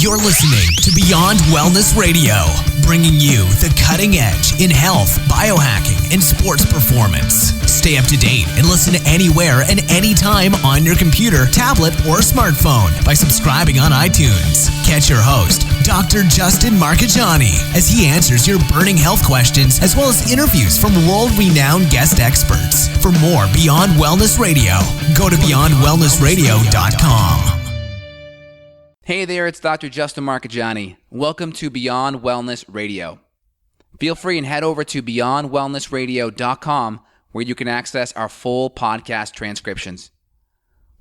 You're listening to Beyond Wellness Radio, bringing you the cutting edge in health, biohacking, and sports performance. Stay up to date and listen anywhere and anytime on your computer, tablet, or smartphone by subscribing on iTunes. Catch your host, Dr. Justin Marchegiani, as he answers your burning health questions as well as interviews from world-renowned guest experts. For more Beyond Wellness Radio, go to beyondwellnessradio.com. Hey there, it's Dr. Justin Marchegiani. Welcome to Beyond Wellness Radio. Feel free and head over to beyondwellnessradio.com where you can access our full podcast transcriptions.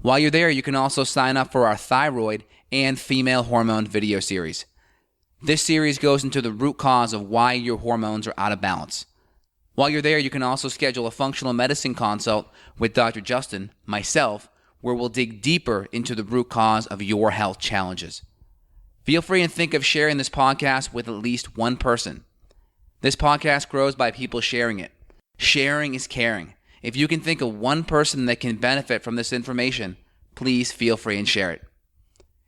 While you're there, you can also sign up for our thyroid and female hormone video series. This series goes into the root cause of why your hormones are out of balance. While you're there, you can also schedule a functional medicine consult with Dr. Justin, myself, where we'll dig deeper into the root cause of your health challenges. Feel free and think of sharing this podcast with at least one person. This podcast grows by people sharing it. Sharing is caring. If you can think of one person that can benefit from this information, please feel free and share it.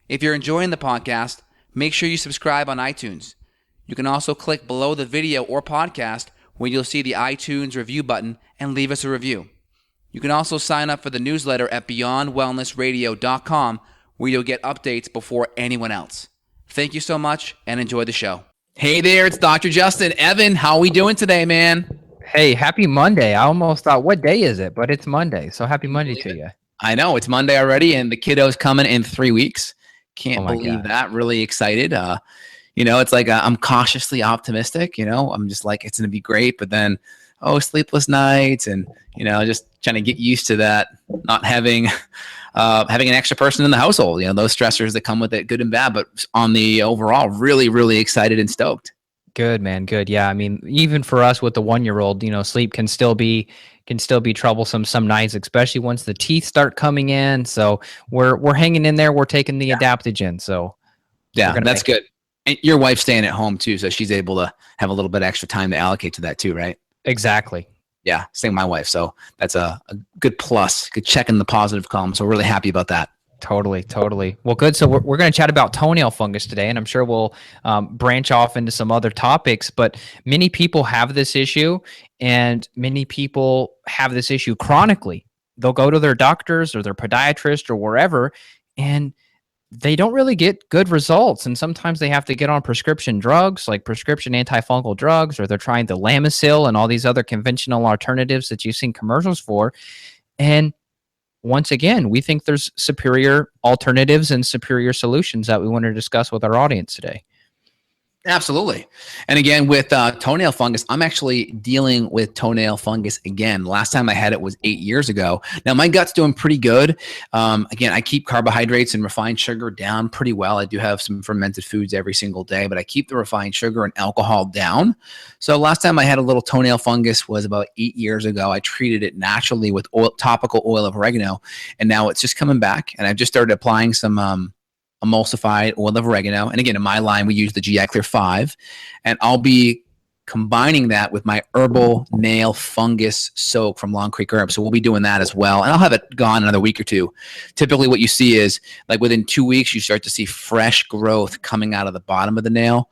If you're enjoying the podcast, make sure you subscribe on iTunes. You can also click below the video or podcast where you'll see the iTunes review button and leave us a review. You can also sign up for the newsletter at beyondwellnessradio.com where you'll get updates before anyone else. Thank you so much and enjoy the show. Hey there, it's Dr. Justin. Evan, how are we doing today, man? Hey, happy Monday. I almost thought, what day is it? But it's Monday, so happy Monday to you. I know, it's Monday already, and the kiddo's coming in 3 weeks. Can't believe that. Really excited. It's like I'm cautiously optimistic. I'm just like, it's going to be great, but then, sleepless nights and, just trying to get used to that, not having an extra person in the household, those stressors that come with it, good and bad, but on the overall, really, really excited and stoked. Good, man. Good. Yeah. I mean, even for us with the 1-year-old, sleep can still be troublesome some nights, especially once the teeth start coming in. So we're hanging in there. We're taking the adaptogen. So yeah, that's good. And your wife's staying at home too, so she's able to have a little bit extra time to allocate to that too, right? Exactly. Yeah, same with my wife. So that's a good plus, good check in the positive column. So we're really happy about that. Totally. Well, good. So we're going to chat about toenail fungus today, and I'm sure we'll branch off into some other topics, but many people have this issue, and many people have this issue chronically. They'll go to their doctors or their podiatrist or wherever, and they don't really get good results. And sometimes they have to get on prescription drugs, like prescription antifungal drugs, or they're trying the Lamisil and all these other conventional alternatives that you've seen commercials for. And once again, we think there's superior alternatives and superior solutions that we want to discuss with our audience today. Absolutely. And again, with toenail fungus, I'm actually dealing with toenail fungus again. Last time I had it was 8 years ago. Now my gut's doing pretty good. Again, I keep carbohydrates and refined sugar down pretty well. I do have some fermented foods every single day, but I keep the refined sugar and alcohol down. So last time I had a little toenail fungus was about 8 years ago. I treated it naturally with topical oil of oregano, and now it's just coming back. And I've just started applying some emulsified oil of oregano. And again, in my line, we use the GI Clear 5. And I'll be combining that with my herbal nail fungus soak from Long Creek Herbs. So we'll be doing that as well. And I'll have it gone another week or two. Typically what you see is like within 2 weeks, you start to see fresh growth coming out of the bottom of the nail.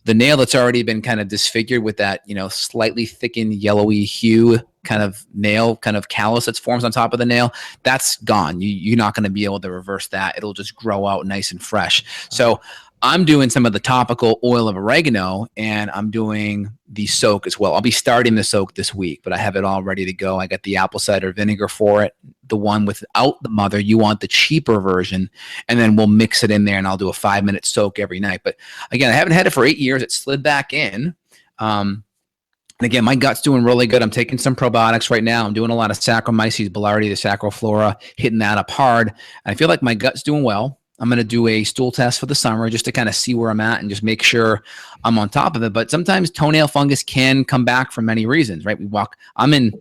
The nail that's already been kind of disfigured with that, slightly thickened yellowy hue kind of nail, kind of callus that forms on top of the nail, that's gone. You're not going to be able to reverse that. It'll just grow out nice and fresh. So I'm doing some of the topical oil of oregano, and I'm doing the soak as well. I'll be starting the soak this week, but I have it all ready to go. I got the apple cider vinegar for it, the one without the mother. You want the cheaper version, and then we'll mix it in there, and I'll do a 5-minute soak every night. But again, I haven't had it for 8 years. It slid back in. And again, my gut's doing really good. I'm taking some probiotics right now. I'm doing a lot of Saccharomyces boulardii, the Sacroflora, hitting that up hard. I feel like my gut's doing well. I'm going to do a stool test for the summer just to kind of see where I'm at and just make sure I'm on top of it. But sometimes toenail fungus can come back for many reasons, right? I'm in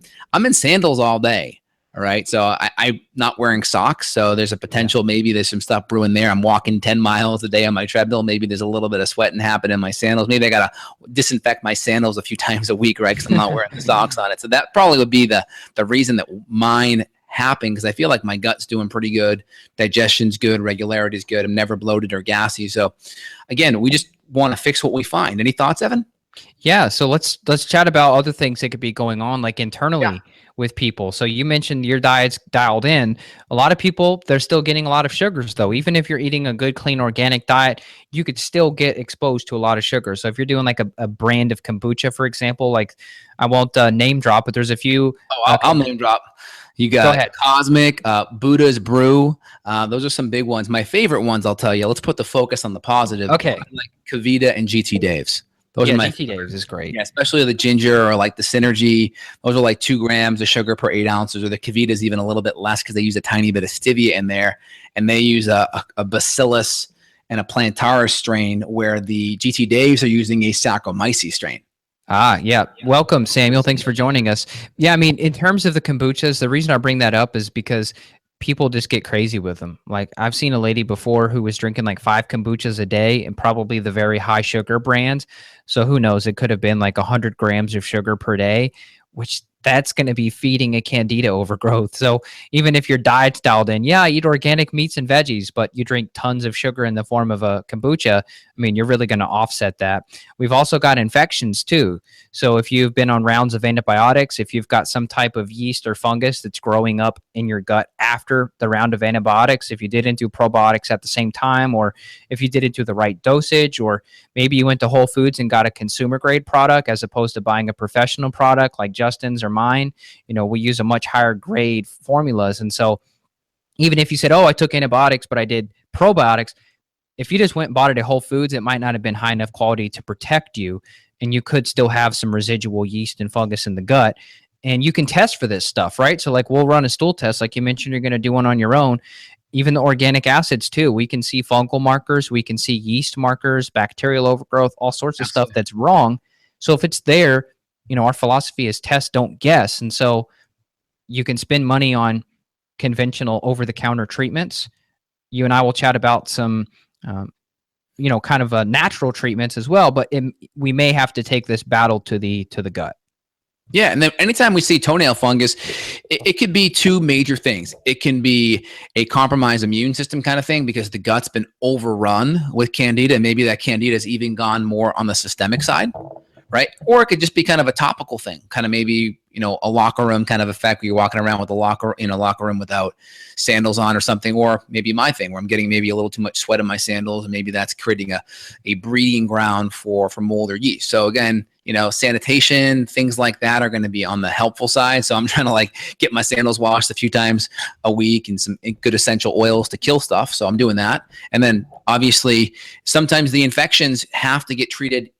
sandals all day. All right. So I'm not wearing socks. So there's a potential, maybe there's some stuff brewing there. I'm walking 10 miles a day on my treadmill. Maybe there's a little bit of sweating happening in my sandals. Maybe I got to disinfect my sandals a few times a week, right? Because I'm not wearing the socks on it. So that probably would be the reason that mine happen because I feel like my gut's doing pretty good. Digestion's good. Regularity's good. I'm never bloated or gassy. So again, we just want to fix what we find. Any thoughts, Evan? Yeah, so let's chat about other things that could be going on, like internally with people. So you mentioned your diet's dialed in. A lot of people, they're still getting a lot of sugars, though. Even if you're eating a good, clean, organic diet, you could still get exposed to a lot of sugar. So if you're doing like a brand of kombucha, for example, like I won't name drop, but there's a few. I'll name drop. You got Cosmic, Buddha's Brew. Those are some big ones. My favorite ones, I'll tell you. Let's put the focus on the positive. Okay. Like Kavita and GT Dave's. Those are my GT Dave's is great. Yeah, especially the ginger or like the Synergy. Those are like 2 grams of sugar per 8 ounces, or the Kavita is even a little bit less because they use a tiny bit of stevia in there. And they use a Bacillus and a Plantaris strain, where the GT Dave's are using a Saccharomyces strain. Yeah. Welcome, Samuel. Thanks for joining us. Yeah, I mean, in terms of the kombuchas, the reason I bring that up is because people just get crazy with them. Like I've seen a lady before who was drinking like 5 kombuchas a day, and probably the very high sugar brands. So who knows? It could have been like 100 grams of sugar per day, which that's going to be feeding a candida overgrowth. So even if your diet's dialed in, yeah, eat organic meats and veggies, but you drink tons of sugar in the form of a kombucha, I mean, you're really going to offset that. We've also got infections too. So if you've been on rounds of antibiotics, if you've got some type of yeast or fungus that's growing up in your gut after the round of antibiotics, if you didn't do probiotics at the same time, or if you didn't do the right dosage, or maybe you went to Whole Foods and got a consumer grade product as opposed to buying a professional product like Justin's or mine, we use a much higher grade formulas. And so even if you said, oh, I took antibiotics, but I did probiotics, if you just went and bought it at Whole Foods, it might not have been high enough quality to protect you. And you could still have some residual yeast and fungus in the gut. And you can test for this stuff, right? So like we'll run a stool test. Like you mentioned, you're going to do one on your own. Even the organic acids too. We can see fungal markers. We can see yeast markers, bacterial overgrowth, all sorts of stuff that's wrong. So if it's there, our philosophy is test, don't guess. And so you can spend money on conventional over-the-counter treatments. You and I will chat about some, kind of natural treatments as well, but we may have to take this battle to the gut. Yeah, and then anytime we see toenail fungus, it could be 2 major things. It can be a compromised immune system kind of thing because the gut's been overrun with candida, and maybe that candida has even gone more on the systemic side, right? Or it could just be kind of a topical thing, kind of maybe, a locker room kind of effect where you're walking around with a locker room without sandals on or something, or maybe my thing where I'm getting maybe a little too much sweat in my sandals, and maybe that's creating a breeding ground for mold or yeast. So again, sanitation, things like that are going to be on the helpful side. So I'm trying to get my sandals washed a few times a week and some good essential oils to kill stuff. So I'm doing that. And then obviously sometimes the infections have to get treated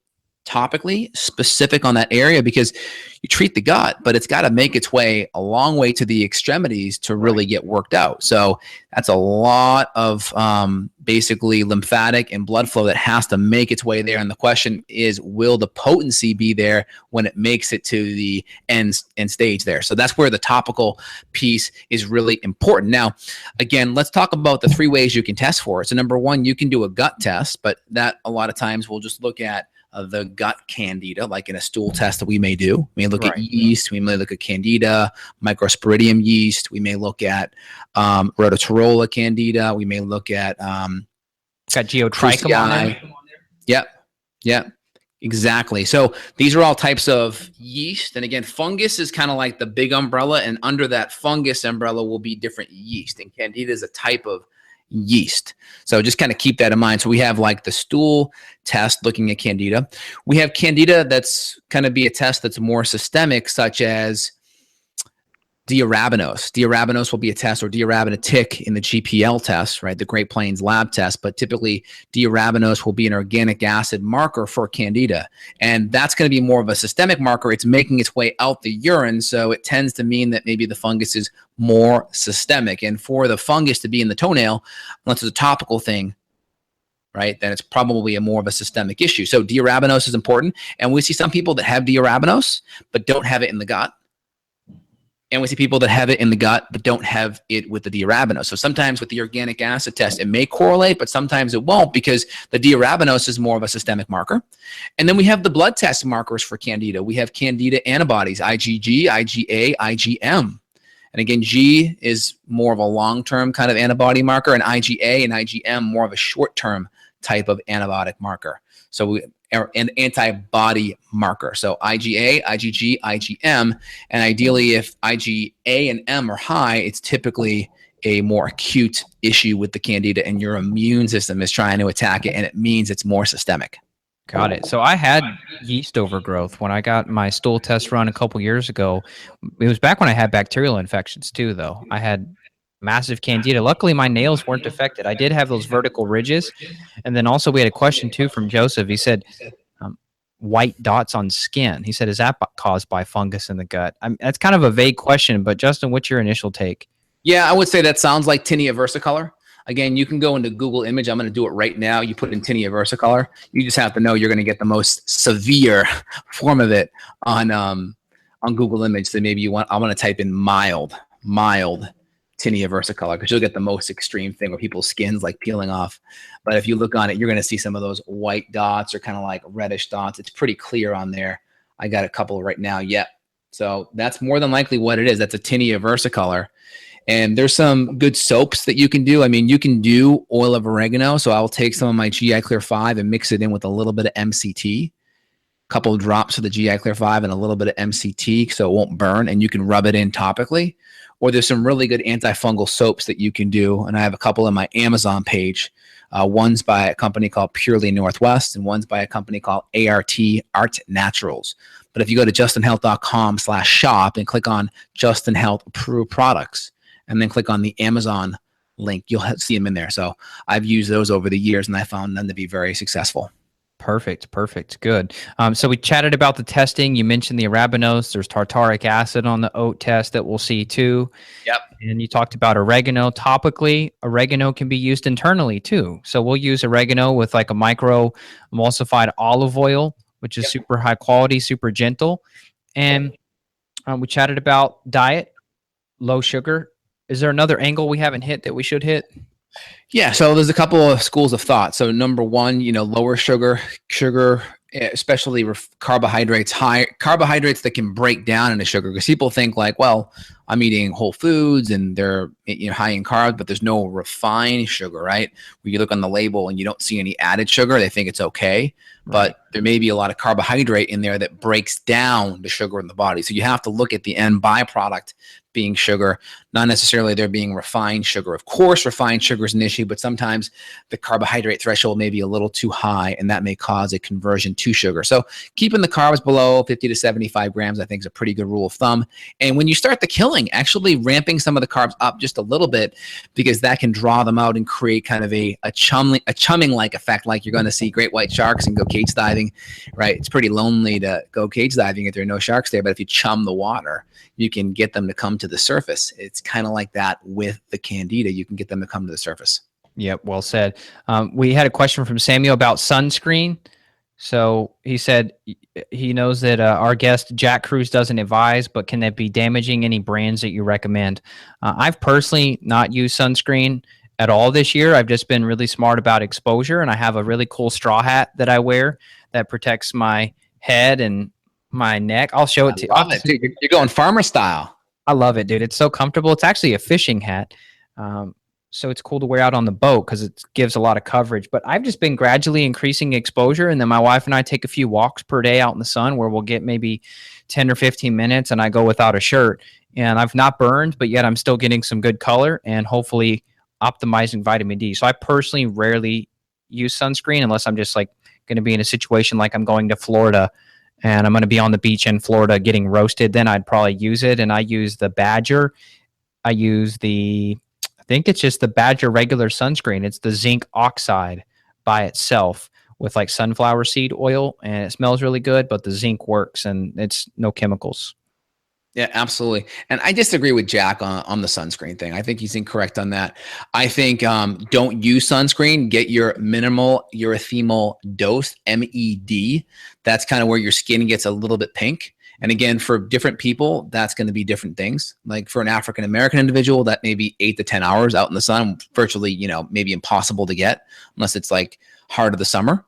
topically specific on that area because you treat the gut, but it's got to make its way a long way to the extremities to really get worked out. So that's a lot of basically lymphatic and blood flow that has to make its way there. And the question is, will the potency be there when it makes it to the end stage there? So that's where the topical piece is really important. Now, again, let's talk about the 3 ways you can test for it. So number 1, you can do a gut test, but that a lot of times we'll just look at the gut candida, like in a stool test that we may do. We may look at yeast. We may look at candida, microsporidium yeast. We may look at rhodotorula candida. We may look at got geotrichum on there. Yep, exactly. So these are all types of yeast. And again, fungus is kind of like the big umbrella, and under that fungus umbrella will be different yeast. And candida is a type of yeast. So just kind of keep that in mind. So we have the stool test looking at candida. We have candida that's kind of be a test that's more systemic, such as D. arabinose. D. arabinose will be a test, or D. arabinotic in the GPL test, right? The Great Plains lab test. But typically D. arabinose will be an organic acid marker for candida. And that's going to be more of a systemic marker. It's making its way out the urine. So it tends to mean that maybe the fungus is more systemic. And for the fungus to be in the toenail, unless it's a topical thing, right, then it's probably more of a systemic issue. So D. arabinose is important. And we see some people that have D. arabinose, but don't have it in the gut. And we see people that have it in the gut, but don't have it with the D. arabinose. So sometimes with the organic acid test, it may correlate, but sometimes it won't because the D. arabinose is more of a systemic marker. And then we have the blood test markers for candida. We have candida antibodies, IgG, IgA, IgM. And again, G is more of a long-term kind of antibody marker, and IgA and IgM more of a short-term type of antibiotic marker. So we are an antibody marker. So IgA, IgG, IgM, and ideally if IgA and M are high, it's typically a more acute issue with the candida and your immune system is trying to attack it, and it means it's more systemic. Got it. So I had yeast overgrowth when I got my stool test run a couple years ago. It was back when I had bacterial infections too, though. I had massive candida. Luckily, my nails weren't affected. I did have those vertical ridges. And then also we had a question too from Joseph. He said, white dots on skin. He said, is that caused by fungus in the gut? That's kind of a vague question, but Justin, what's your initial take? Yeah, I would say that sounds like tinea versicolor. Again, you can go into Google image. I'm going to do it right now. You put in tinea versicolor. You just have to know you're going to get the most severe form of it on Google image. So maybe I want to type in mild tinea versicolor because you'll get the most extreme thing where people's skin's like peeling off. But if you look on it, you're going to see some of those white dots or kind of like reddish dots. It's pretty clear on there. I got a couple right now. Yep. So that's more than likely what it is. That's a tinea versicolor. And there's some good soaps that you can do. I mean, you can do oil of oregano. So I'll take some of my GI Clear 5 and mix it in with a little bit of MCT, a couple of drops of the GI Clear 5 and a little bit of MCT so it won't burn, and you can rub it in topically. Or there's some really good antifungal soaps that you can do. And I have a couple on my Amazon page. One's by a company called Purely Northwest and one's by a company called Art Naturals. But if you go to justinhealth.com/shop and click on Justin Health approved products, and then click on the Amazon link, you'll see them in there. So I've used those over the years, and I found them to be very successful. Perfect. Good. So we chatted about the testing. You mentioned the arabinose. There's tartaric acid on the oat test that we'll see too. Yep. And you talked about oregano. Topically, oregano can be used internally too. So we'll use oregano with like a micro emulsified olive oil, which is super high quality, super gentle. And we chatted about diet, low sugar. Is there another angle we haven't hit that we should hit? Yeah, so there's a couple of schools of thought. So number one, lower sugar, especially carbohydrates, high carbohydrates that can break down into sugar. Because people think like, well, I'm eating whole foods and they're high in carbs, but there's no refined sugar, right? When you look on the label and you don't see any added sugar, they think it's okay. But there may be a lot of carbohydrate in there that breaks down the sugar in the body. So you have to look at the end byproduct being sugar, not necessarily there being refined sugar. Of course, refined sugar is an issue, but sometimes the carbohydrate threshold may be a little too high, and that may cause a conversion to sugar. So keeping the carbs below 50 to 75 grams, I think, is a pretty good rule of thumb. And when you start the killing, actually ramping some of the carbs up just a little bit, because that can draw them out and create kind of a chumming-like effect, like you're going to see great white sharks and go cage diving, right? It's pretty lonely to go cage diving if there are no sharks there, but if you chum the water, you can get them to come to the surface. It's kind of like that with the candida. You can get them to come to the surface. Yep, well said. We had a question from Samuel about sunscreen. So he said he knows that our guest Jack Cruz doesn't advise, but can that be damaging? Any brands that you recommend? I've personally not used sunscreen at all this year. I've just been really smart about exposure, and I have a really cool straw hat that I wear that protects my head and my neck. I'll show it to you. I love it, dude. You're going farmer style. I love it, dude. It's so comfortable. It's actually a fishing hat. So it's cool to wear out on the boat because it gives a lot of coverage. But I've just been gradually increasing exposure. And then my wife and I take a few walks per day out in the sun where we'll get maybe 10 or 15 minutes and I go without a shirt. And I've not burned, but yet I'm still getting some good color and hopefully optimizing vitamin D. So I personally rarely use sunscreen unless I'm just like going to be in a situation like I'm going to Florida and I'm going to be on the beach in Florida getting roasted, then I'd probably use it. And I use the Badger. I think it's just the Badger regular sunscreen. It's the zinc oxide by itself with like sunflower seed oil, and it smells really good, but the zinc works and it's no chemicals. Yeah, absolutely. And I disagree with Jack on the sunscreen thing. I think he's incorrect on that. I think don't use sunscreen. Get your minimal erythemal dose, MED. That's kind of where your skin gets a little bit pink. And again, for different people, that's going to be different things. Like for an African-American individual, that may be 8 to 10 hours out in the sun, virtually, maybe impossible to get unless it's like heart of the summer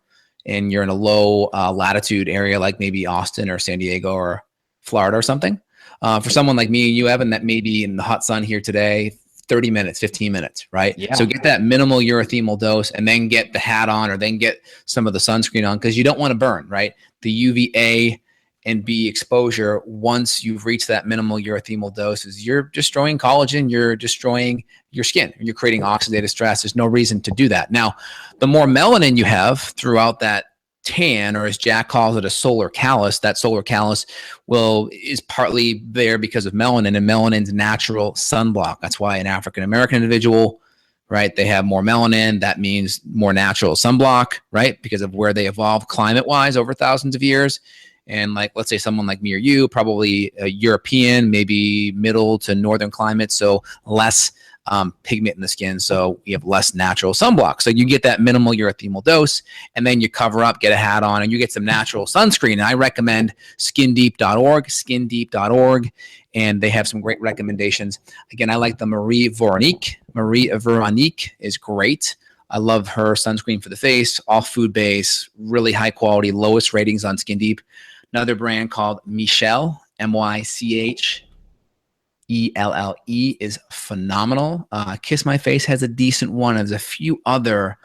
and you're in a low latitude area like maybe Austin or San Diego or Florida or something. For someone like me and you, Evan, that may be in the hot sun here today, 30 minutes, 15 minutes, right? Yeah. So get that minimal urethimal dose and then get the hat on or then get some of the sunscreen on because you don't want to burn, right? The UVA and B exposure, once you've reached that minimal urethimal doses, you're destroying collagen, you're destroying your skin, you're creating oxidative stress. There's no reason to do that. Now, the more melanin you have throughout that tan, or as Jack calls it, a solar callus, that solar callus is partly there because of melanin, and melanin's natural sunblock. That's why an African American individual, right, they have more melanin. That means more natural sunblock, right, because of where they evolved climate wise over thousands of years. And like, let's say someone like me or you, probably a European, maybe middle to northern climate, so less pigment in the skin, so you have less natural sunblock. So you get that minimal urethimal dose, and then you cover up, get a hat on, and you get some natural sunscreen. And I recommend skindeep.org, and they have some great recommendations. Again, I like the Marie Veronique. Marie Veronique is great. I love her sunscreen for the face, all food-based, really high quality, lowest ratings on Skin Deep. Another brand called Michelle, Mychelle, is phenomenal. Kiss My Face has a decent one. There's a few other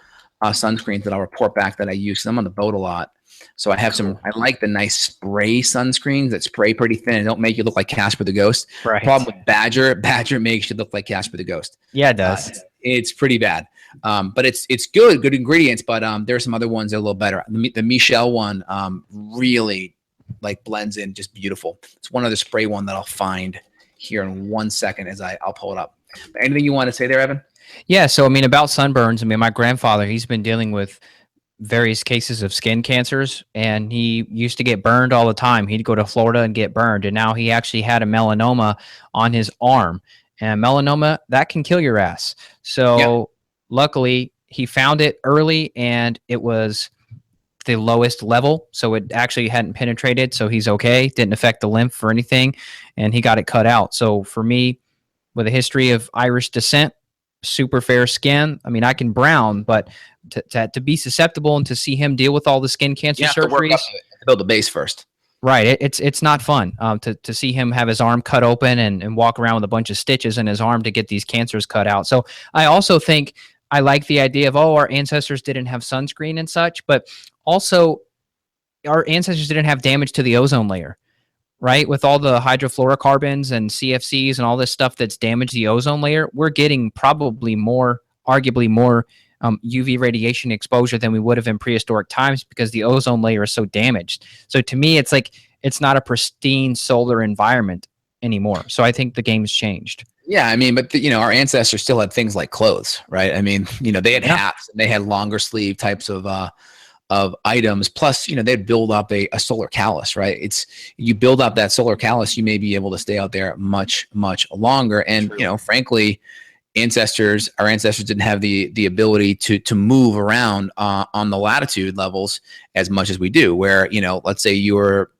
sunscreens that I'll report back that I use. I'm on the boat a lot. So I have some, I like the nice spray sunscreens that spray pretty thin and don't make you look like Casper the Ghost. Right. Problem with Badger makes you look like Casper the Ghost. Yeah, it does. It's pretty bad. But it's good ingredients, but there are some other ones that are a little better. The Michelle one really like blends in just beautiful. It's one other spray one that I'll find here in 1 second as I'll pull it up. Anything you want to say there, Evan? Yeah. So, I mean, about sunburns, I mean, my grandfather, he's been dealing with various cases of skin cancers, and he used to get burned all the time. He'd go to Florida and get burned. And now he actually had a melanoma on his arm, and melanoma, that can kill your ass. So luckily he found it early, and it was the lowest level, so it actually hadn't penetrated, so he's okay. Didn't affect the lymph or anything, and he got it cut out. So for me, with a history of Irish descent, super fair skin, I mean, I can brown, but to be susceptible and to see him deal with all the skin cancer surgeries, to build the base first. Right, it's not fun to see him have his arm cut open and walk around with a bunch of stitches in his arm to get these cancers cut out. So I also think I like the idea of, our ancestors didn't have sunscreen and such, but also our ancestors didn't have damage to the ozone layer, right? With all the hydrofluorocarbons and CFCs and all this stuff that's damaged the ozone layer, we're getting probably arguably more UV radiation exposure than we would have in prehistoric times because the ozone layer is so damaged. So to me, it's like, it's not a pristine solar environment anymore. So I think the game's changed. Yeah, I mean, but our ancestors still had things like clothes, right? I mean, they had hats, and they had longer sleeve types of items. Plus, they'd build up a solar callus, right? You build up that solar callus, you may be able to stay out there much, much longer. And frankly, our ancestors didn't have the ability to move around on the latitude levels as much as we do. Where let's say you were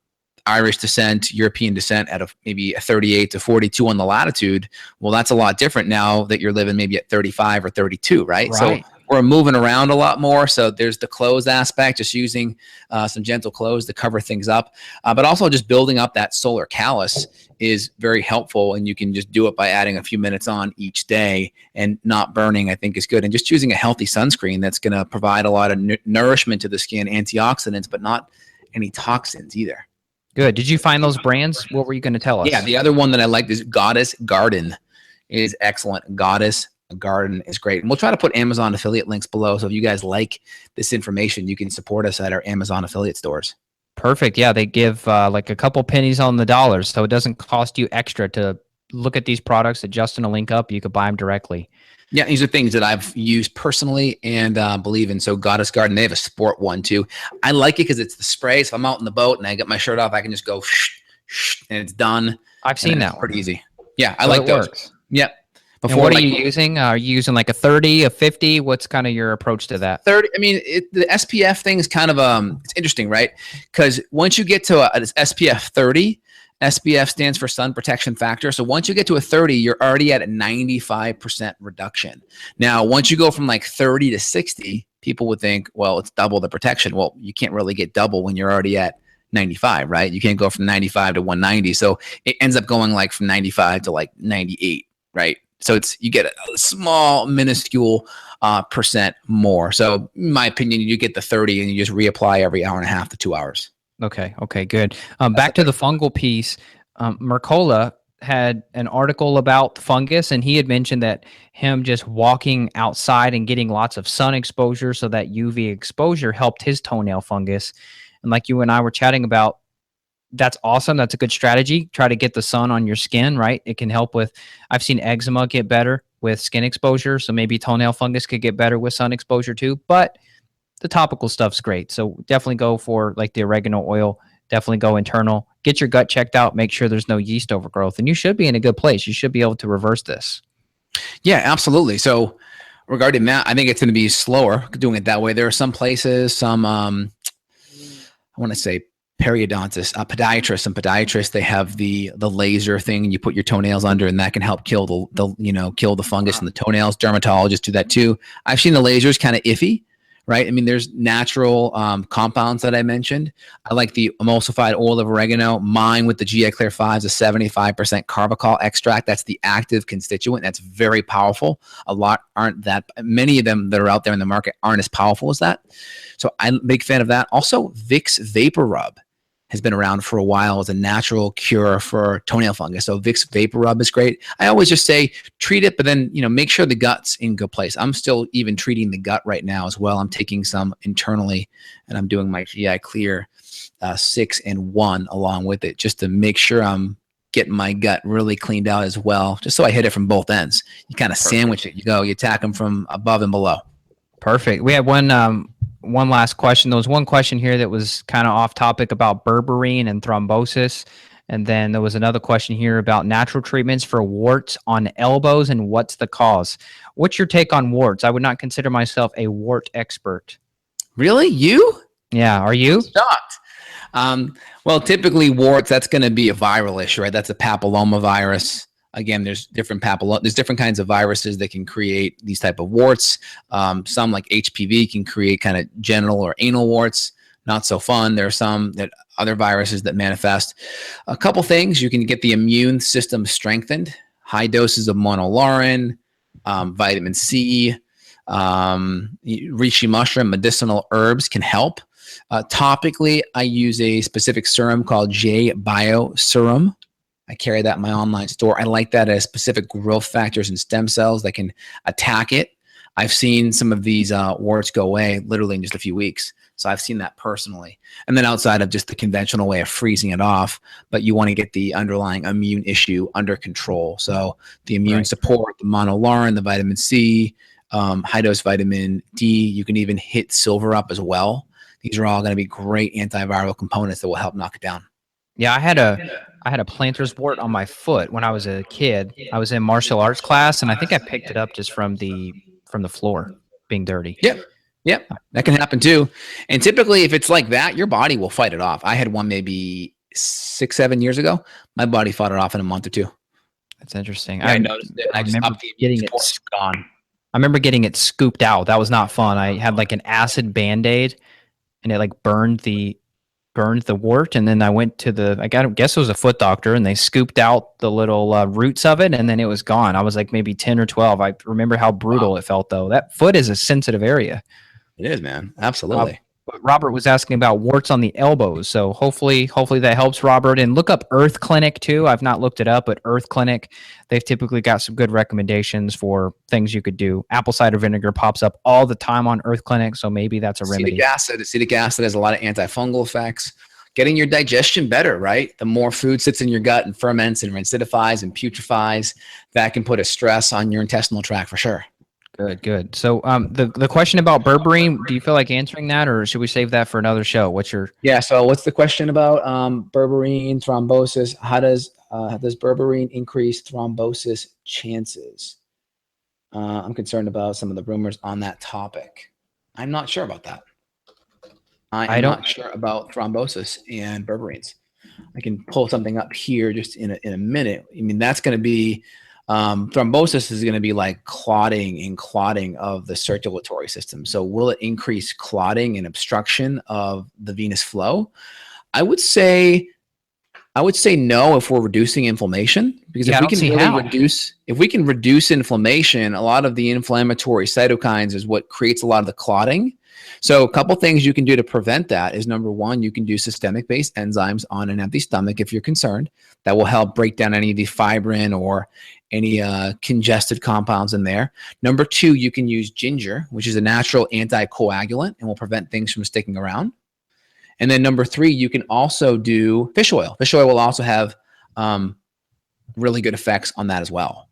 Irish descent, European descent at maybe a 38 to 42 on the latitude. Well, that's a lot different now that you're living maybe at 35 or 32, right? So we're moving around a lot more. So there's the clothes aspect, just using some gentle clothes to cover things up. But also just building up that solar callus is very helpful. And you can just do it by adding a few minutes on each day and not burning, I think is good. And just choosing a healthy sunscreen that's going to provide a lot of nourishment to the skin, antioxidants, but not any toxins either. Good. Did you find those brands? What were you going to tell us? Yeah, the other one that I liked is Goddess Garden is excellent. Goddess Garden is great. And we'll try to put Amazon affiliate links below. So if you guys like this information, you can support us at our Amazon affiliate stores. Perfect. Yeah, they give like a couple pennies on the dollar. So it doesn't cost you extra to look at these products, adjust in a link up. You could buy them directly. Yeah, these are things that I've used personally and believe in. So Goddess Garden, they have a sport one too. I like it because it's the spray. So if I'm out in the boat and I get my shirt off, I can just go and it's done. I've seen that one. Pretty easy. Yeah, I like those. Works. Yep. Before, what are you using? Are you using like a 30, a 50? What's kind of your approach to that? 30. I mean, the SPF thing is kind of it's interesting, right? Because once you get to a SPF 30, SPF stands for sun protection factor. So once you get to a 30, you're already at a 95% reduction. Now, once you go from like 30 to 60, people would think, well, it's double the protection. Well, you can't really get double when you're already at 95, right? You can't go from 95 to 190. So it ends up going like from 95 to like 98, right? So you get a small, minuscule percent more. So in my opinion, you get the 30 and you just reapply every hour and a half to 2 hours. Okay, good. Back to the fungal piece. Mercola had an article about the fungus, and he had mentioned that him just walking outside and getting lots of sun exposure, so that UV exposure helped his toenail fungus. And like you and I were chatting about, that's awesome. That's a good strategy. Try to get the sun on your skin, right? It can help with, I've seen eczema get better with skin exposure. So maybe toenail fungus could get better with sun exposure too. But the topical stuff's great. So definitely go for like the oregano oil. Definitely go internal. Get your gut checked out. Make sure there's no yeast overgrowth. And you should be in a good place. You should be able to reverse this. Yeah, absolutely. So regarding that, I think it's going to be slower doing it that way. There are some places, I want to say periodontists, podiatrists, and podiatrists, they have the laser thing, and you put your toenails under, and that can help kill the fungus in the toenails. Dermatologists do that too. I've seen the lasers kind of iffy, right? I mean, there's natural compounds that I mentioned. I like the emulsified oil of oregano. Mine with the GI Clear 5 is a 75% Carbol extract. That's the active constituent. That's very powerful. Many of them that are out there in the market aren't as powerful as that. So I'm a big fan of that. Also, Vicks Vapor Rub has been around for a while as a natural cure for toenail fungus. So Vicks Vapor Rub is great. I always just say treat it, but then make sure the gut's in good place. I'm still even treating the gut right now as well. I'm taking some internally, and I'm doing my GI Clear 6 and 1 along with it, just to make sure I'm getting my gut really cleaned out as well, just so I hit it from both ends. You kind of sandwich it. You attack them from above and below. Perfect. We have one last question. There was one question here that was kind of off topic about berberine and thrombosis. And then there was another question here about natural treatments for warts on elbows and what's the cause. What's your take on warts? I would not consider myself a wart expert. Really? You? Yeah. Are you? I'm shocked. Well, typically warts, that's going to be a viral issue, right? That's a papilloma virus. Again, there's different kinds of viruses that can create these type of warts. Some like HPV can create kind of genital or anal warts. Not so fun. There are some other viruses that manifest. A couple things: you can get the immune system strengthened. High doses of monolaurin, vitamin C, reishi mushroom, medicinal herbs can help. Topically, I use a specific serum called J Bio Serum. I carry that in my online store. I like that as specific growth factors and stem cells that can attack it. I've seen some of these warts go away literally in just a few weeks. So I've seen that personally. And then outside of just the conventional way of freezing it off, but you want to get the underlying immune issue under control. So the immune support, the monolaurin, the vitamin C, high dose vitamin D, you can even hit silver up as well. These are all going to be great antiviral components that will help knock it down. Yeah, I had a plantar's wart on my foot when I was a kid. I was in martial arts class, and I think I picked it up just from the floor being dirty. Yep, that can happen too. And typically, if it's like that, your body will fight it off. I had one maybe 6-7 years ago. My body fought it off in a month or two. That's interesting. I noticed it. I just remember getting it gone. I remember getting it scooped out. That was not fun. I had like an acid Band-Aid, and it like burned the wart, and then I went to I guess it was a foot doctor, and they scooped out the little roots of it, and then it was gone. I was like maybe 10 or 12. I remember how brutal it felt, though. That foot is a sensitive area. It is, man. Absolutely. But Robert was asking about warts on the elbows, so hopefully that helps, Robert. And look up Earth Clinic too. I've not looked it up, but Earth Clinic, they've typically got some good recommendations for things you could do. Apple cider vinegar pops up all the time on Earth Clinic, so maybe that's a remedy. Acetic acid has a lot of antifungal effects. Getting your digestion better, right? The more food sits in your gut and ferments and acidifies and putrefies, that can put a stress on your intestinal tract for sure. Good. So the question about berberine, do you feel like answering that, or should we save that for another show? So what's the question about berberine, thrombosis? How does berberine increase thrombosis chances? I'm concerned about some of the rumors on that topic. I'm not sure about that. I'm not sure about thrombosis and berberines. I can pull something up here just in a minute. I mean, that's going to be thrombosis is going to be like clotting of the circulatory system. So will it increase clotting and obstruction of the venous flow? I would say no if we're reducing inflammation, because if we can reduce inflammation, a lot of the inflammatory cytokines is what creates a lot of the clotting. So a couple things you can do to prevent that is, number one, you can do systemic based enzymes on an empty stomach if you're concerned. That will help break down any of the fibrin or any congested compounds in there. Number two, you can use ginger, which is a natural anticoagulant and will prevent things from sticking around. And then number three, you can also do fish oil. Fish oil will also have really good effects on that as well.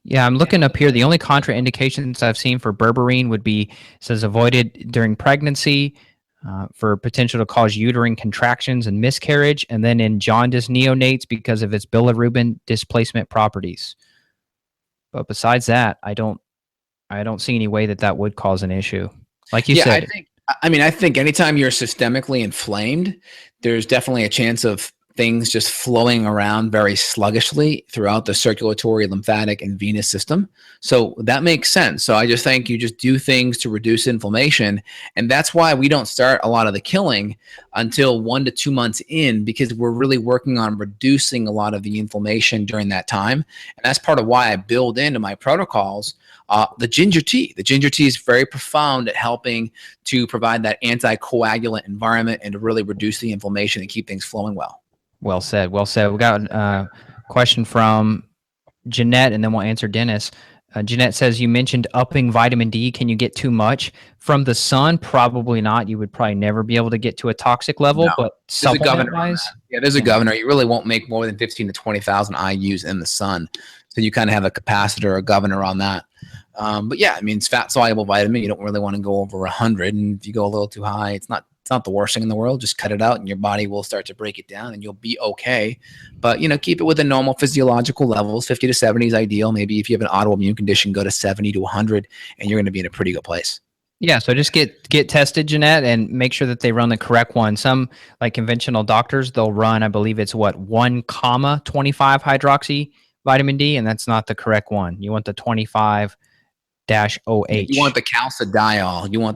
Yeah, I'm looking up here. The only contraindications I've seen for berberine would be, says avoided during pregnancy, for potential to cause uterine contractions and miscarriage, and then in jaundice neonates because of its bilirubin displacement properties. But besides that, I don't see any way that would cause an issue. Like you said. I think anytime you're systemically inflamed, there's definitely a chance of things just flowing around very sluggishly throughout the circulatory, lymphatic, and venous system. So that makes sense. So I just think you just do things to reduce inflammation. And that's why we don't start a lot of the killing until 1 to 2 months in, because we're really working on reducing a lot of the inflammation during that time. And that's part of why I build into my protocols the ginger tea. The ginger tea is very profound at helping to provide that anticoagulant environment and to really reduce the inflammation and keep things flowing well. Well said. Well said. We got a question from Jeanette, and then we'll answer Dennis. Jeanette says, you mentioned upping vitamin D. Can you get too much from the sun? Probably not. You would probably never be able to get to a toxic level, but supplement-wise? Yeah, there's a governor. You really won't make more than 15 to 20,000 IUs in the sun. So you kind of have a capacitor or governor on that. But yeah, I mean, it's fat soluble vitamin. You don't really want to go over 100. And if you go a little too high, it's not the worst thing in the world. Just cut it out and your body will start to break it down and you'll be okay. But, keep it within normal physiological levels. 50 to 70 is ideal. Maybe if you have an autoimmune condition, go to 70 to 100 and you're going to be in a pretty good place. Yeah, so just get tested, Jeanette, and make sure that they run the correct one. Some, like conventional doctors, they'll run, I believe it's 1, 25 hydroxy vitamin D, and that's not the correct one. You want the 25-OH. You want the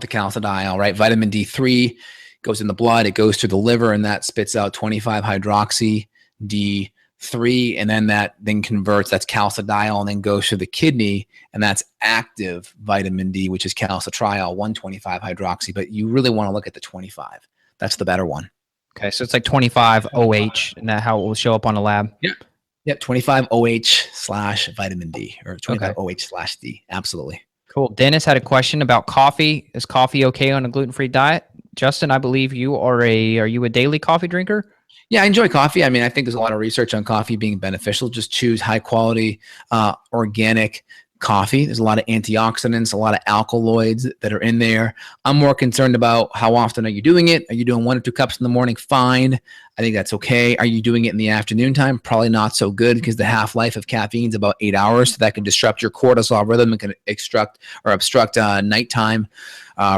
calcidiol, right? Vitamin D3 goes in the blood, it goes to the liver, and that spits out 25 hydroxy D3, and then that converts, that's calcidiol, and then goes to the kidney, and that's active vitamin D, which is calcitriol, 125 hydroxy, but you really want to look at the 25. That's the better one. Okay, so it's like 25 OH, and that how it will show up on a lab? Yep, 25 OH / vitamin D, or 25 OH / D. Absolutely. Cool. Dennis had a question about coffee. Is coffee okay on a gluten-free diet? Justin, I believe you are you a daily coffee drinker? Yeah, I enjoy coffee. I mean, I think there's a lot of research on coffee being beneficial. Just choose high quality, organic coffee. There's a lot of antioxidants, a lot of alkaloids that are in there. I'm more concerned about how often are you doing it? Are you doing 1 or 2 cups in the morning? Fine. I think that's okay. Are you doing it in the afternoon time? Probably not so good, because the half-life of caffeine is about 8 hours. So that can disrupt your cortisol rhythm and can obstruct nighttime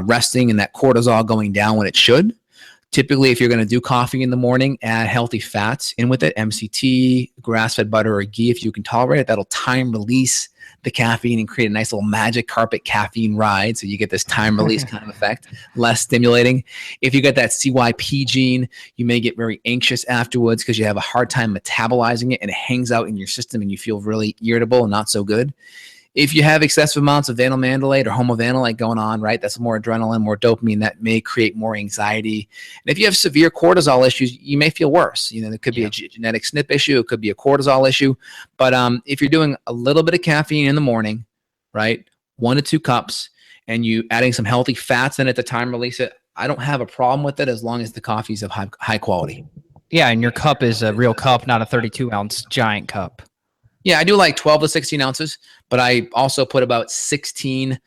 resting and that cortisol going down when it should. Typically, if you're going to do coffee in the morning, add healthy fats in with it, MCT, grass-fed butter, or ghee. If you can tolerate it, that'll time release the caffeine and create a nice little magic carpet caffeine ride. So you get this time release kind of effect, less stimulating. If you get that CYP gene, you may get very anxious afterwards because you have a hard time metabolizing it and it hangs out in your system and you feel really irritable and not so good. If you have excessive amounts of vanilmandelate or homovanillate going on, right, that's more adrenaline, more dopamine, that may create more anxiety. And if you have severe cortisol issues, you may feel worse. There could be a genetic SNP issue. It could be a cortisol issue. But if you're doing a little bit of caffeine in the morning, right, 1 to 2 cups, and you adding some healthy fats in at the time release it, I don't have a problem with it as long as the coffee's of high quality. Yeah, and your cup is a real cup, not a 32-ounce giant cup. Yeah, I do like 12 to 16 ounces, but I also put about 16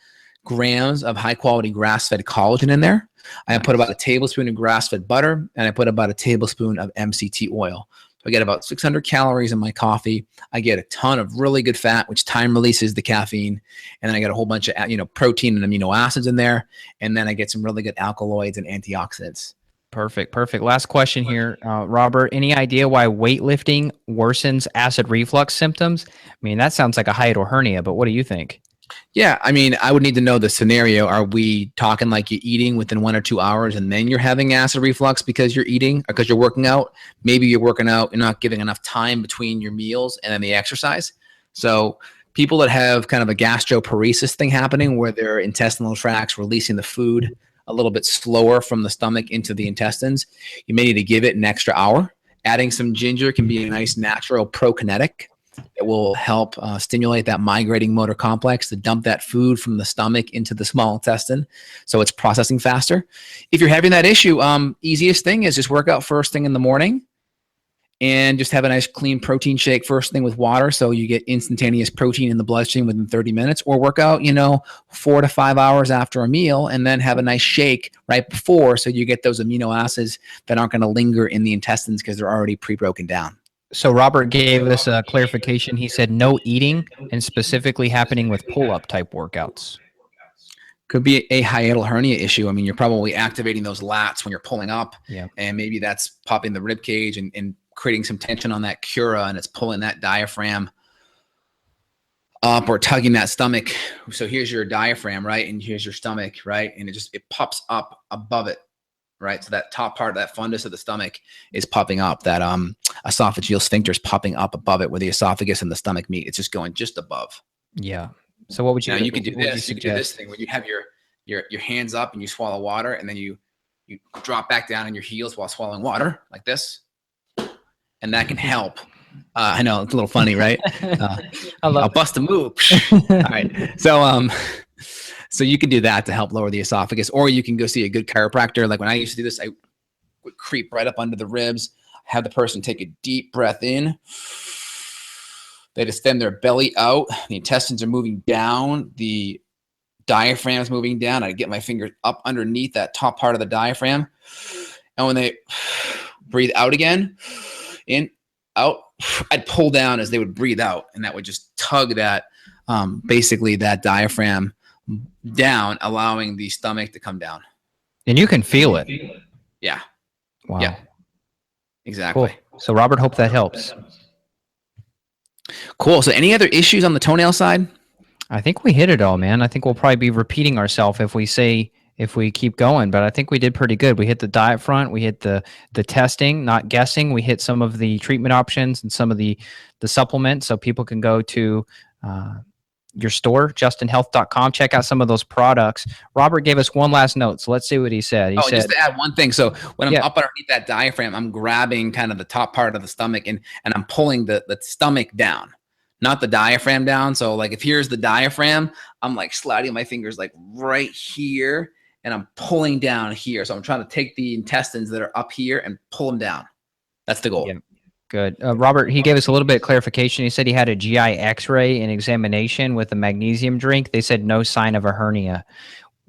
grams of high-quality grass-fed collagen in there. I put about a tablespoon of grass-fed butter, and I put about a tablespoon of MCT oil. So I get about 600 calories in my coffee. I get a ton of really good fat, which time releases the caffeine, and then I get a whole bunch of protein and amino acids in there, and then I get some really good alkaloids and antioxidants. Perfect. Last question here, Robert. Any idea why weightlifting worsens acid reflux symptoms? I mean, that sounds like a hiatal hernia, but what do you think? Yeah, I mean, I would need to know the scenario. Are we talking like you're eating within 1 or 2 hours and then you're having acid reflux because you're eating or because you're working out? Maybe you're working out, you're not giving enough time between your meals and then the exercise. So people that have kind of a gastroparesis thing happening where their intestinal tracts releasing the food a little bit slower from the stomach into the intestines, you may need to give it an extra hour. Adding some ginger can be a nice natural prokinetic. It will help stimulate that migrating motor complex to dump that food from the stomach into the small intestine, so it's processing faster. If you're having that issue, easiest thing is just work out first thing in the morning and just have a nice clean protein shake first thing with water, so you get instantaneous protein in the bloodstream within 30 minutes, or work out 4 to 5 hours after a meal and then have a nice shake right before, so you get those amino acids that aren't going to linger in the intestines because they're already pre-broken down. So Robert gave us a clarification. He said no eating, and specifically happening with pull-up type workouts. Could be a hiatal hernia issue. I mean, you're probably activating those lats when you're pulling up, Yeah. and maybe that's popping the rib cage and creating some tension on that cura, and it's pulling that diaphragm up or tugging that stomach. So here's your diaphragm, right? And here's your stomach, right? And it pops up above it, right? So that top part of that fundus of the stomach is popping up. That esophageal sphincter is popping up above it where the esophagus and the stomach meet. It's just going just above. Yeah. So what would you? Now you could do this. You could do this thing when you have your hands up and you swallow water, and then you drop back down on your heels while swallowing water like this, and that can help. I know it's a little funny, right? I'll bust a move. All right. So you can do that to help lower the esophagus, or you can go see a good chiropractor. Like when I used to do this, I would creep right up under the ribs, have the person take a deep breath in. They'd extend their belly out. The intestines are moving down. The diaphragm is moving down. I'd get my fingers up underneath that top part of the diaphragm. And when they breathe out again, in, out, I'd pull down as they would breathe out. And that would just tug that, basically that diaphragm down, allowing the stomach to come down. And you can feel it. Yeah. Wow. Yeah. Exactly. Cool. So Robert, hope that helps. Cool. So any other issues on the toenail side? I think we hit it all, man. I think we'll probably be repeating ourselves if we keep going, but I think we did pretty good. We hit the diet front, we hit the testing, not guessing. We hit some of the treatment options and some of the supplements, so people can go to your store, justinhealth.com, check out some of those products. Robert gave us one last note, so let's see what he said. He said, just to add one thing. So when I'm up underneath that diaphragm, I'm grabbing kind of the top part of the stomach and I'm pulling the stomach down, not the diaphragm down. So like if here's the diaphragm, I'm like sliding my fingers like right here and I'm pulling down here. So I'm trying to take the intestines that are up here and pull them down. That's the goal. Yeah. Good. Robert, he gave us a little bit of clarification. He said he had a GI x-ray and examination with a magnesium drink. They said no sign of a hernia.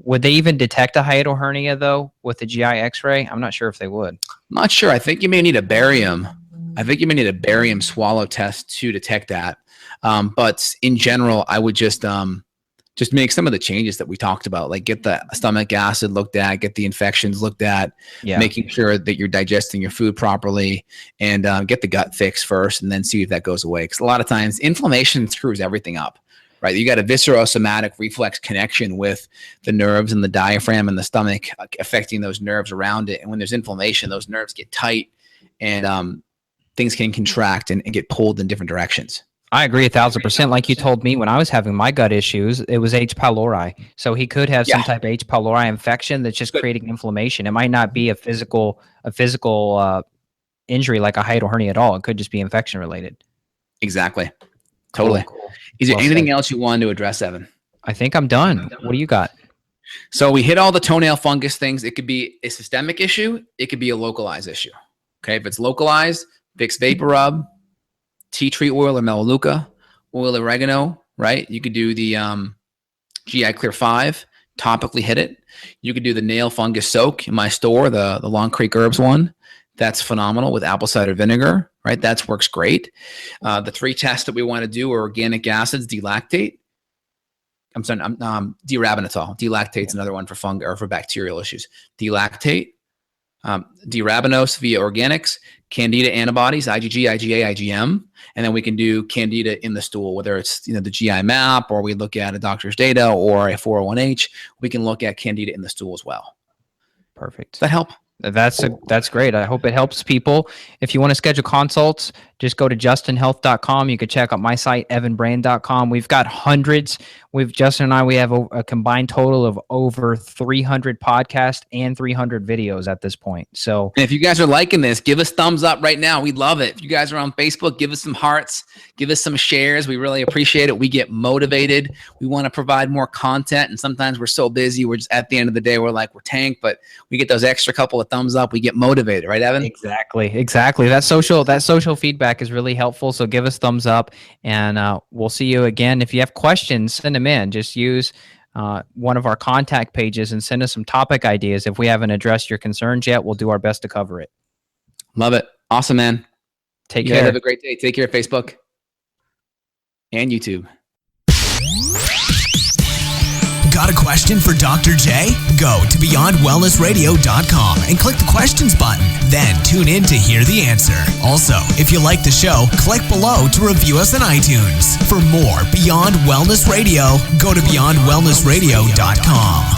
Would they even detect a hiatal hernia, though, with the GI x-ray? I'm not sure if they would. I'm not sure. I think you may need a barium. I think you may need a barium swallow test to detect that. But in general, I would just make some of the changes that we talked about, like get the stomach acid looked at, get the infections looked at, making sure that you're digesting your food properly, and get the gut fixed first, and then see if that goes away. Because a lot of times inflammation screws everything up, right? You got a viscerosomatic reflex connection with the nerves and the diaphragm and the stomach affecting those nerves around it. And when there's inflammation, those nerves get tight and things can contract and get pulled in different directions. I agree 1,000%. Like you told me when I was having my gut issues, it was H. pylori. So he could have some type of H. pylori infection that's just creating inflammation. It might not be a physical injury like a hiatal hernia at all. It could just be infection related. Exactly. Totally. Cool. Is there anything else you wanted to address, Evan? I think I'm done. What do you got? So we hit all the toenail fungus things. It could be a systemic issue. It could be a localized issue. Okay. If it's localized, Vicks Vapor Rub, tea tree oil or Melaleuca, oil oregano, right? You could do the GI Clear 5, topically hit it. You could do the nail fungus soak in my store, the Long Creek Herbs one. That's phenomenal with apple cider vinegar, right? That works great. The 3 tests that we want to do are organic acids, delactate. I'm sorry, D-rabinitol. Delactate's another one for fungi or for bacterial issues. Delactate, D-rabinose via organics, Candida antibodies, IgG, IgA, IgM, and then we can do Candida in the stool, whether it's the GI map or we look at a doctor's data or a 401H. We can look at Candida in the stool as well. Perfect. Does that help? That's great. I hope it helps people. If you want to schedule consults, just go to justinhealth.com. You can check out my site, evanbrand.com. We've got hundreds. Justin and I, we have a combined total of over 300 podcasts and 300 videos at this point. So and if you guys are liking this, give us thumbs up right now. We love it. If you guys are on Facebook, give us some hearts, give us some shares. We really appreciate it. We get motivated. We want to provide more content. And sometimes we're so busy. We're just at the end of the day, we're tanked, but we get those extra couple of thumbs up. We get motivated, right, Evan? Exactly. That social feedback is really helpful. So give us thumbs up, and we'll see you again. If you have questions, send them in. Just use one of our contact pages and send us some topic ideas. If we haven't addressed your concerns yet, we'll do our best to cover it. Love it. Awesome, man. Take care. Have a great day. Take care of Facebook and YouTube. Got a question for Dr. J? Go to beyondwellnessradio.com and click the questions button. Then tune in to hear the answer. Also, if you like the show, click below to review us on iTunes. For more Beyond Wellness Radio, go to beyondwellnessradio.com.